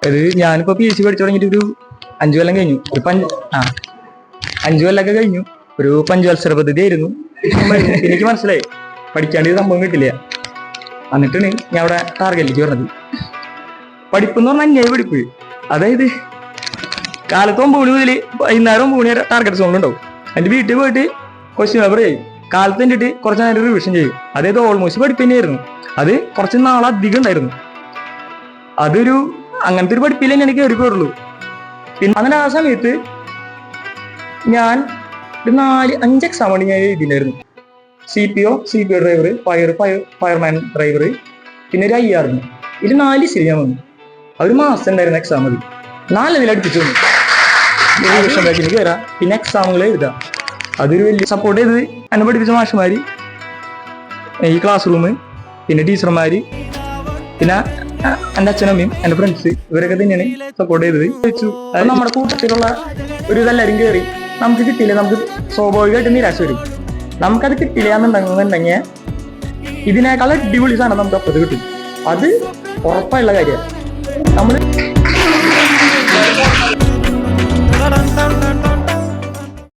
അത് ഞാനിപ്പോ PhD പഠിച്ചു തുടങ്ങിയിട്ട് ഒരു 5 കൊല്ലം കഴിഞ്ഞു. ഒരു 5 കൊല്ലൊക്കെ കഴിഞ്ഞു. ഒരു പഞ്ചവത്സര പദ്ധതി ആയിരുന്നു. എനിക്ക് മനസ്സിലായി പഠിക്കാണ്ട് ഇത് സംഭവം കിട്ടില്ല. എന്നിട്ടാണ് ഞാൻ അവിടെ ടാർഗറ്റിലേക്ക് പറഞ്ഞത്. പഠിപ്പെന്ന് പറഞ്ഞാൽ അന്യായ പഠിപ്പ്. അതായത് കാലത്ത് 9 മണി മുതൽ വൈകുന്നേരം 9 മണി വരെ ടാർഗറ്റ് സോണിലുണ്ടാവും. എൻ്റെ വീട്ടിൽ പോയിട്ട് ക്വസ്റ്റ്യൻ പേപ്പർ ചെയ്യും. കാലത്ത് കണ്ടിട്ട് കുറച്ച് നേരം റിവിഷൻ ചെയ്യും. അതായത് ഓൾമോസ്റ്റ് പഠിപ്പ് തന്നെയായിരുന്നു. അത് കുറച്ച് നാളധികം ഉണ്ടായിരുന്നു. അതൊരു അങ്ങനത്തെ ഒരു പഠിപ്പിൽ തന്നെ എനിക്ക് കയറി പോരുള്ളൂ. പിന്നെ അങ്ങനെ ആ സമയത്ത് ഞാൻ ഒരു 4-5 എക്സാം വേണ്ടി ഞാൻ എഴുതിയില്ലായിരുന്നു. CPO ഡ്രൈവർ, ഫയർമാൻ ഡ്രൈവർ, പിന്നെ ഒരു IR. ഇത് 4 ശരി ഞാൻ വന്നു. ഒരു മാസം ഉണ്ടായിരുന്ന എക്സാം മതി. 4 അടുപ്പിച്ചു വന്നു. റിവിഷൻ ബാച്ചിന് കയറാം, പിന്നെ എക്സാമുകൾ എഴുതാം. അതൊരു വലിയ സപ്പോർട്ട് ചെയ്തത് എന്നെ പഠിപ്പിച്ച മാഷന്മാര്, ഈ ക്ലാസ് റൂം, പിന്നെ ടീച്ചർമാര്, പിന്നെ എൻ്റെ അച്ഛനമ്മയും എൻ്റെ ഫ്രണ്ട്സ്, ഇവരൊക്കെ തന്നെയാണ് സപ്പോർട്ട് ചെയ്തത്. ചോദിച്ചു അത് നമ്മുടെ കൂട്ടത്തിലുള്ള ഒരു ഇതെല്ലാവരും കയറി. നമുക്ക് കിട്ടിയില്ല, നമുക്ക് സ്വാഭാവികമായിട്ട് നിരാശ വരും. നമുക്കത് കിട്ടില്ല എന്നുണ്ടെങ്കിൽ ഇതിനേക്കാൾ അടിപൊളി സാധനം നമുക്ക് അപ്പുറത്ത് കിട്ടും. അത് ഉറപ്പായുള്ള കാര്യമാണ്. നമ്മൾ